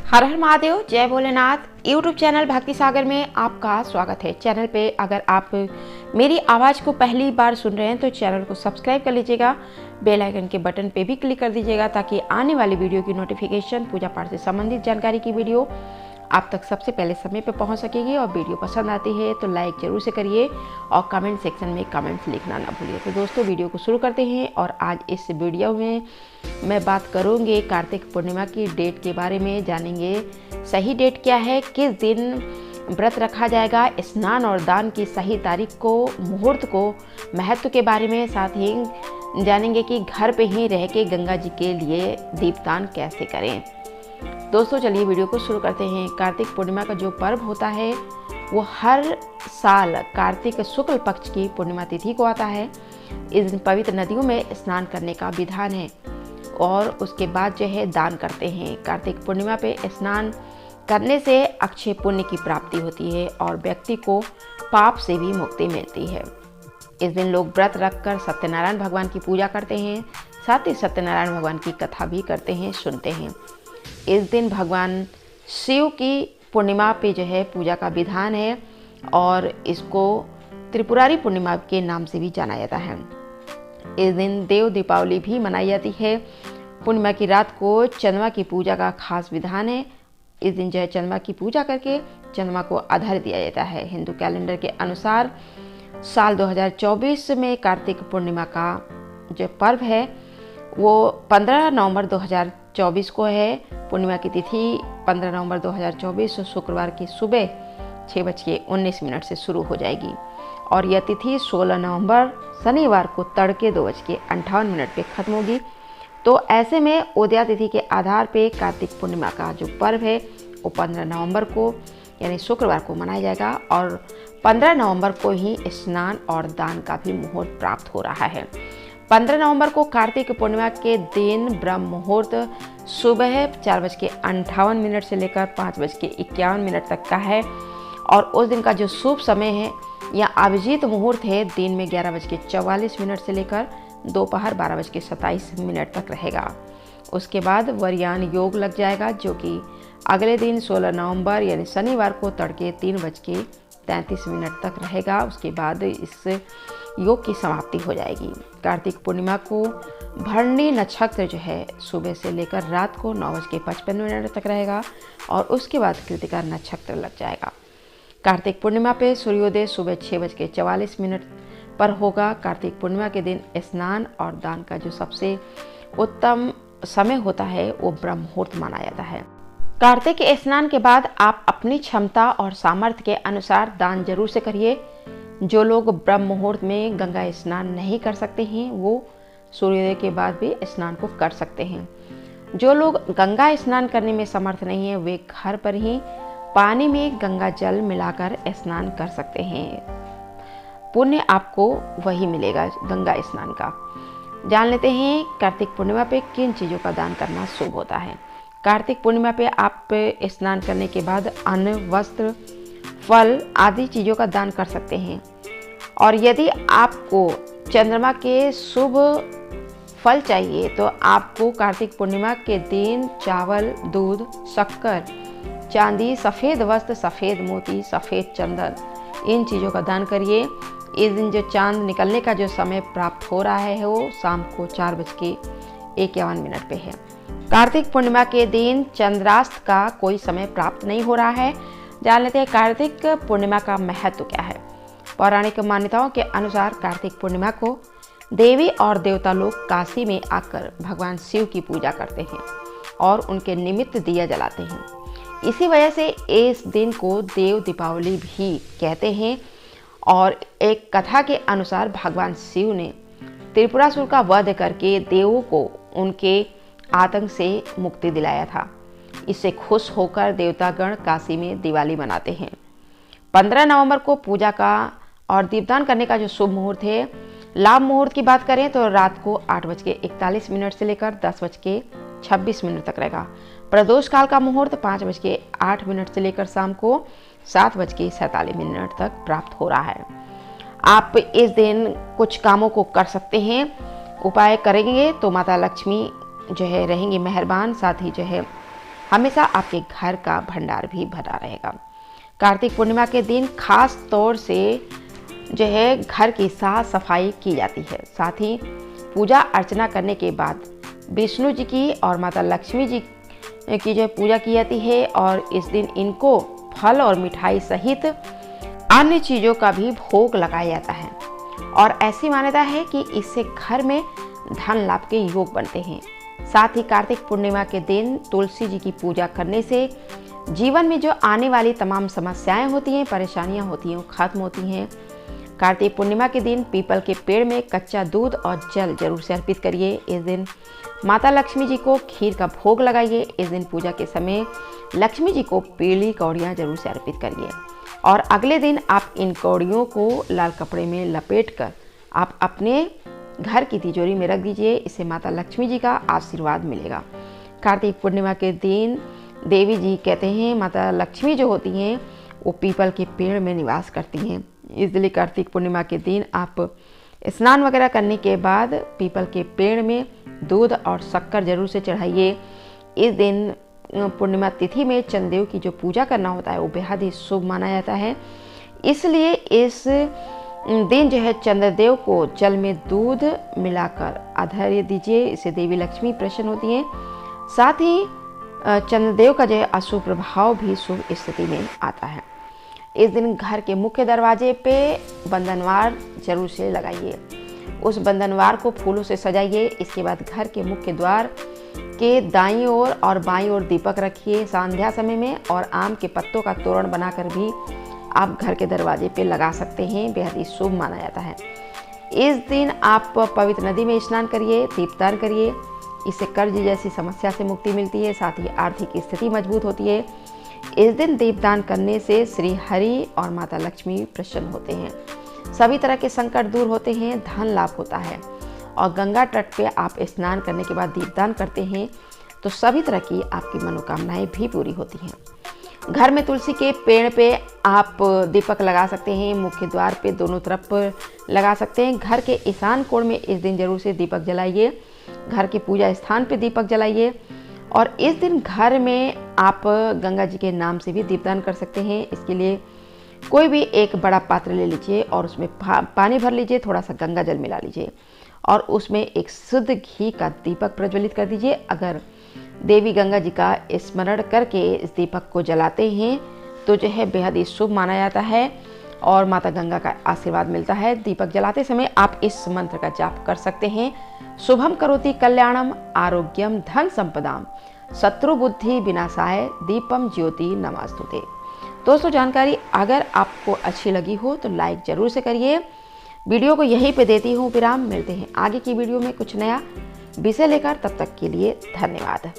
हर हर महादेव, जय Bholenath. YouTube channel भक्ति सागर में आपका स्वागत है। चैनल पे अगर आप मेरी आवाज़ को पहली बार सुन रहे हैं तो चैनल को सब्सक्राइब कर लीजिएगा, बेल आइकन के बटन पे भी क्लिक कर दीजिएगा ताकि आने वाली वीडियो की नोटिफिकेशन, पूजा पाठ से संबंधित जानकारी की वीडियो आप तक सबसे पहले समय पे पहुंच सकेगी। और वीडियो पसंद आती है तो लाइक जरूर से करिए और कमेंट सेक्शन में कमेंट्स लिखना ना भूलिए। तो दोस्तों, वीडियो को शुरू करते हैं। और आज इस वीडियो में मैं बात करूंगी कार्तिक पूर्णिमा की डेट के बारे में। जानेंगे सही डेट क्या है, किस दिन व्रत रखा जाएगा, स्नान और दान की सही तारीख को, मुहूर्त को, महत्व के बारे में। साथ ही जानेंगे कि घर पे ही रह के गंगा जी के लिए दीपदान कैसे करें। दोस्तों, चलिए वीडियो को शुरू करते हैं। कार्तिक पूर्णिमा का जो पर्व होता है वो हर साल कार्तिक शुक्ल पक्ष की पूर्णिमा तिथि को आता है। इस दिन पवित्र नदियों में स्नान करने का विधान है और उसके बाद जो है दान करते हैं। कार्तिक पूर्णिमा पे स्नान करने से अक्षय पुण्य की प्राप्ति होती है और व्यक्ति को पाप से भी मुक्ति मिलती है। इस दिन लोग व्रत रखकर सत्यनारायण भगवान की पूजा करते हैं, साथ ही सत्यनारायण भगवान की कथा भी करते हैं, सुनते हैं। इस दिन भगवान शिव की पूर्णिमा पे जो है पूजा का विधान है और इसको त्रिपुरारी पूर्णिमा के नाम से भी जाना जाता है। इस दिन देव दीपावली भी मनाई जाती है। पूर्णिमा की रात को चंद्रमा की पूजा का खास विधान है। इस दिन जो है चंद्रमा की पूजा करके चंद्रमा को अर्घ्य दिया जाता है। हिंदू कैलेंडर के अनुसार साल 2024 में कार्तिक पूर्णिमा का जो पर्व है वो 15 नवंबर 2024 को है। पूर्णिमा की तिथि 15 नवंबर 2024 शुक्रवार की सुबह 6:19 से शुरू हो जाएगी और यह तिथि 16 नवंबर शनिवार को तड़के 2:58 पे खत्म होगी। तो ऐसे में उदया तिथि के आधार पे कार्तिक पूर्णिमा का जो पर्व है वो 15 नवंबर को यानी शुक्रवार को मनाया जाएगा और 15 नवंबर को ही स्नान और दान का भी मुहूर्त प्राप्त हो रहा है। 15 नवंबर को कार्तिक पूर्णिमा के दिन ब्रह्म मुहूर्त सुबह 4:58 से लेकर 5:51 तक का है और उस दिन का जो शुभ समय है या अभिजीत मुहूर्त है दिन में 11:44 से लेकर दोपहर 12:27 तक रहेगा। उसके बाद वरयान योग लग जाएगा जो कि अगले दिन 16 नवंबर यानी शनिवार को तड़के 3:33 तक रहेगा। उसके बाद इस योग की समाप्ति हो जाएगी। कार्तिक पूर्णिमा को भरणी नक्षत्र जो है सुबह से लेकर रात को 9:55 तक रहेगा और उसके बाद कृतिका नक्षत्र लग जाएगा। कार्तिक पूर्णिमा पे सूर्योदय सुबह 6:44 पर होगा। कार्तिक पूर्णिमा के दिन स्नान और दान का जो सबसे उत्तम समय होता है वो ब्रह्म मुहूर्त माना जाता है। कार्तिक स्नान के बाद आप अपनी क्षमता और सामर्थ्य के अनुसार दान जरूर से करिए। जो लोग ब्रह्म मुहूर्त में गंगा स्नान नहीं कर सकते हैं वो सूर्योदय के बाद भी स्नान को कर सकते हैं। जो लोग गंगा स्नान करने में समर्थ नहीं है वे घर पर ही पानी में गंगा जल मिलाकर स्नान कर सकते हैं। पुण्य आपको वही मिलेगा गंगा स्नान का। जान लेते हैं कार्तिक पूर्णिमा पे किन चीज़ों का दान करना शुभ होता है। कार्तिक पूर्णिमा पे आप स्नान करने के बाद अन्न, वस्त्र, फल आदि चीज़ों का दान कर सकते हैं। और यदि आपको चंद्रमा के शुभ फल चाहिए तो आपको कार्तिक पूर्णिमा के दिन चावल, दूध, शक्कर, चांदी, सफ़ेद वस्त्र, सफ़ेद मोती, सफ़ेद चंदन इन चीज़ों का दान करिए। इस दिन जो चांद निकलने का जो समय प्राप्त हो रहा है वो शाम को 4:51 पे है। कार्तिक पूर्णिमा के दिन चंद्रास्त का कोई समय प्राप्त नहीं हो रहा है। जान लेते हैं कार्तिक पूर्णिमा का महत्व क्या है। पौराणिक मान्यताओं के अनुसार कार्तिक पूर्णिमा को देवी और देवता लोग काशी में आकर भगवान शिव की पूजा करते हैं और उनके निमित्त दिया जलाते हैं। इसी वजह से इस दिन को देव दीपावली भी कहते हैं। और एक कथा के अनुसार भगवान शिव ने त्रिपुरासुर का वध करके देवों को उनके आतंक से मुक्ति दिलाया था। इससे खुश होकर देवतागण काशी में दिवाली मनाते हैं। 15 नवंबर को पूजा का और दीपदान करने का जो शुभ मुहूर्त है, लाभ मुहूर्त की बात करें तो रात को 8:41 से लेकर 10:26 तक रहेगा। प्रदोष काल का मुहूर्त 5:08 से लेकर शाम को 7:47 तक प्राप्त हो रहा है। आप इस दिन कुछ कामों को कर सकते हैं। उपाय करेंगे तो माता लक्ष्मी जो है रहेंगी मेहरबान। साथ ही जो है हमेशा आपके घर का भंडार भी भरा रहेगा। कार्तिक पूर्णिमा के दिन खास तौर से जो है घर की साफ सफाई की जाती है। साथ ही पूजा अर्चना करने के बाद विष्णु जी की और माता लक्ष्मी जी की जो पूजा की जाती है और इस दिन इनको फल और मिठाई सहित अन्य चीज़ों का भी भोग लगाया जाता है और ऐसी मान्यता है कि इससे घर में धन लाभ के योग बनते हैं। साथ ही कार्तिक पूर्णिमा के दिन तुलसी जी की पूजा करने से जीवन में जो आने वाली तमाम समस्याएं होती हैं, परेशानियां होती हैं, वो खत्म होती हैं। कार्तिक पूर्णिमा के दिन पीपल के पेड़ में कच्चा दूध और जल जरूर से अर्पित करिए। इस दिन माता लक्ष्मी जी को खीर का भोग लगाइए। इस दिन पूजा के समय लक्ष्मी जी को पीली कौड़ियाँ जरूर से अर्पित करिए और अगले दिन आप इन कौड़ियों को लाल कपड़े में लपेटकर आप अपने घर की तिजोरी में रख दीजिए। इससे माता लक्ष्मी जी का आशीर्वाद मिलेगा। कार्तिक पूर्णिमा के दिन देवी जी कहते हैं माता लक्ष्मी जो होती हैं वो पीपल के पेड़ में निवास करती हैं। इसलिए कार्तिक पूर्णिमा के दिन आप स्नान वगैरह करने के बाद पीपल के पेड़ में दूध और शक्कर जरूर से चढ़ाइए। इस दिन पूर्णिमा तिथि में चंद्रदेव की जो पूजा करना होता है वो बेहद ही शुभ माना जाता है। इसलिए इस दिन जो है चंद्रदेव को जल में दूध मिलाकर आधार्य दीजिए। इससे देवी लक्ष्मी प्रसन्न होती हैं। साथ ही चंद्रदेव का जो है अशुभ प्रभाव भी शुभ स्थिति में आता है। इस दिन घर के मुख्य दरवाजे पे बंधनवार जरूर से लगाइए। उस बंधनवार को फूलों से सजाइए। इसके बाद घर के मुख्य द्वार के दाईं ओर और बाईं ओर दीपक रखिए संध्या समय में और आम के पत्तों का तोरण बनाकर भी आप घर के दरवाजे पे लगा सकते हैं। बेहद ही शुभ माना जाता है। इस दिन आप पवित्र नदी में स्नान करिए, दीपदान करिए। इससे कर्ज जैसी समस्या से मुक्ति मिलती है। साथ ही आर्थिक स्थिति मजबूत होती है। इस दिन दीपदान करने से श्री हरि और माता लक्ष्मी प्रसन्न होते हैं। सभी तरह के संकट दूर होते हैं, धन लाभ होता है। और गंगा तट पे आप स्नान करने के बाद दीपदान करते हैं तो सभी तरह की आपकी मनोकामनाएं भी पूरी होती हैं। घर में तुलसी के पेड़ पे आप दीपक लगा सकते हैं। मुख्य द्वार पे दोनों तरफ लगा सकते हैं। घर के ईशान कोण में इस दिन जरूर से दीपक जलाइए। घर के पूजा स्थान पे दीपक जलाइए और इस दिन घर में आप गंगा जी के नाम से भी दीपदान कर सकते हैं। इसके लिए कोई भी एक बड़ा पात्र ले लीजिए और उसमें पानी भर लीजिए, थोड़ा सा गंगा जल मिला लीजिए और उसमें एक शुद्ध घी का दीपक प्रज्वलित कर दीजिए। अगर देवी गंगा जी का स्मरण करके इस दीपक को जलाते हैं तो जो है बेहद ही शुभ माना जाता है और माता गंगा का आशीर्वाद मिलता है। दीपक जलाते समय आप इस मंत्र का जाप कर सकते हैं। शुभम करोति कल्याणम आरोग्यम धन संपदाम शत्रु बुद्धि विनाशाय दीपम ज्योति नमस्तुते। दोस्तों जानकारी अगर आपको अच्छी लगी हो तो लाइक जरूर से करिए। वीडियो को यहीं पे देती हूँ विराम। मिलते हैं आगे की वीडियो में कुछ नया विषय लेकर। तब तक के लिए धन्यवाद।